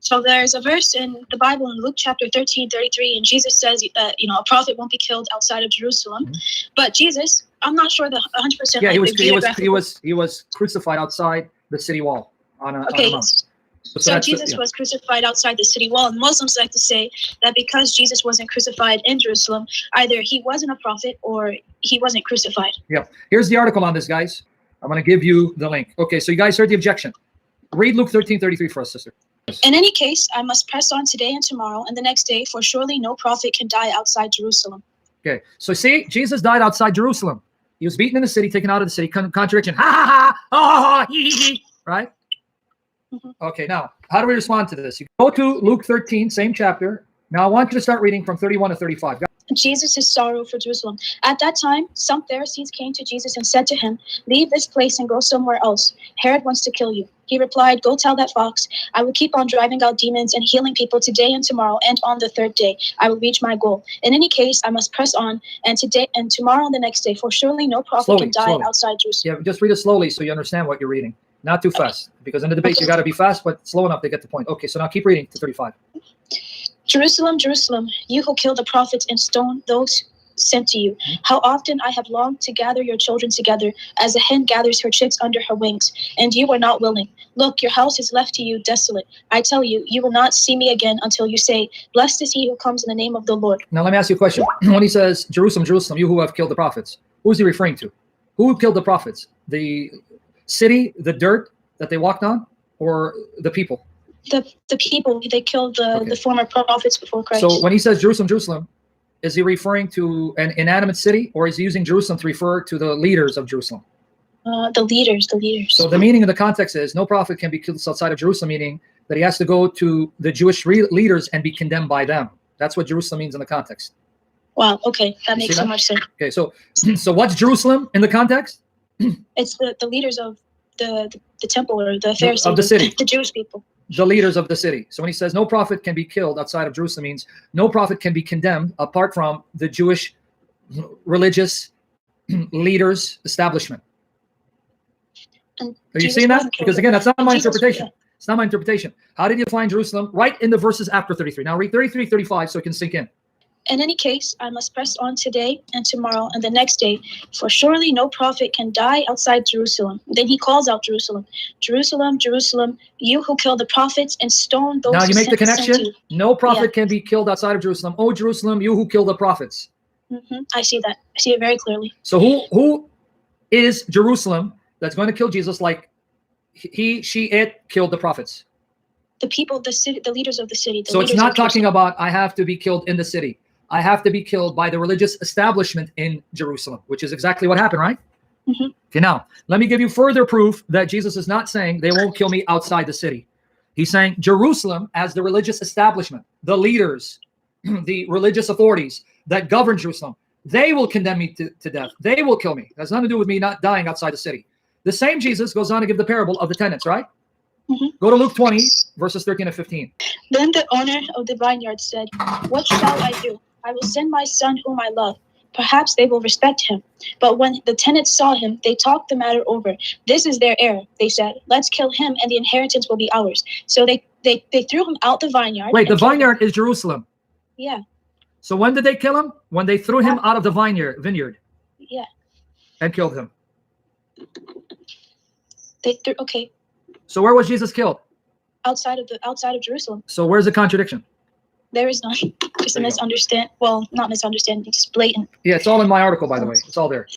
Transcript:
So there's a verse in the Bible in Luke chapter 13:33, and Jesus says that a prophet won't be killed outside of Jerusalem. But Jesus, I'm not sure the 100%. Yeah, he was crucified outside the city wall on a mount. So Jesus was crucified outside the city wall, and Muslims like to say that because Jesus wasn't crucified in Jerusalem, either he wasn't a prophet or he wasn't crucified. Yeah. Here's the article on this, guys. I'm going to give you the link. Okay, so you guys heard the objection. Read Luke 13:33 for us, sister. In any case, I must press on today and tomorrow and the next day, for surely no prophet can die outside Jerusalem. Okay, so see, Jesus died outside Jerusalem. He was beaten in the city, taken out of the city. Contradiction. Ha ha ha! Ha ha ha! Right? Okay, now, how do we respond to this? You go to Luke 13, same chapter. Now, I want you to start reading from 31 to 35. Jesus' sorrow for Jerusalem. At that time, some Pharisees came to Jesus and said to him, "Leave this place and go somewhere else. Herod wants to kill you." He replied, "Go tell that fox, I will keep on driving out demons and healing people today and tomorrow, and on the third day I will reach my goal. In any case, I must press on, and today and tomorrow and the next day, for surely no prophet can die outside Jerusalem." Yeah, just read it slowly so you understand what you're reading. Not too fast, because in the debate you got to be fast, but slow enough to get the point. Okay, so now keep reading to 35. Jerusalem, Jerusalem, you who kill the prophets and stone those sent to you. How often I have longed to gather your children together as a hen gathers her chicks under her wings, and you were not willing. Look, your house is left to you desolate. I tell you, you will not see me again until you say, "Blessed is he who comes in the name of the Lord." Now let me ask you a question. When he says, "Jerusalem, Jerusalem, you who have killed the prophets," who is he referring to? Who killed the prophets? The city, the dirt that they walked on, or the people? The people. They killed the former prophets before Christ. So when he says Jerusalem, Jerusalem, is he referring to an inanimate city, or is he using Jerusalem to refer to the leaders of Jerusalem? The leaders. So the meaning of the context is no prophet can be killed outside of Jerusalem, meaning that he has to go to the Jewish leaders and be condemned by them. That's what Jerusalem means in the context. Wow, okay, that makes so much sense. Okay, so what's Jerusalem in the context? It's the leaders of the temple, or the Pharisees, of the city, the Jewish people. The leaders of the city. So when he says no prophet can be killed outside of Jerusalem, means no prophet can be condemned apart from the Jewish religious leaders establishment. Are you seeing that? Because again, that's not my interpretation. It's not my interpretation. How did you find Jerusalem? Right in the verses after 33. Now read 33, 35 so it can sink in. In any case, I must press on today and tomorrow and the next day, for surely no prophet can die outside Jerusalem. Then he calls out Jerusalem, "Jerusalem, Jerusalem, you who kill the prophets and stone those." Now you make the connection. No prophet can be killed outside of Jerusalem. Oh, Jerusalem, you who kill the prophets. I see that. I see it very clearly. So who is Jerusalem that's going to kill Jesus like he, she, it killed the prophets? The people, the city, the leaders of the city. So it's not talking about I have to be killed in the city. I have to be killed by the religious establishment in Jerusalem, which is exactly what happened, right? Okay, now, let me give you further proof that Jesus is not saying they won't kill me outside the city. He's saying Jerusalem as the religious establishment, the leaders, the religious authorities that govern Jerusalem, they will condemn me to death. They will kill me. It has nothing to do with me not dying outside the city. The same Jesus goes on to give the parable of the tenants, right? Go to Luke 20, verses 13 and 15. Then the owner of the vineyard said, "What shall I do? I will send my son whom I love. Perhaps they will respect him." But when the tenants saw him, they talked the matter over. "This is their heir," they said. "Let's kill him and the inheritance will be ours." So they threw him out the vineyard. Wait, the vineyard is Jerusalem. Yeah. So when did they kill him? When they threw him out of the vineyard. Yeah. And killed him. Okay. So where was Jesus killed? Outside of Jerusalem. So where's the contradiction? There is none. Just a misunderstanding. Well, not misunderstanding, just blatant. Yeah, it's all in my article, by the way. It's all there.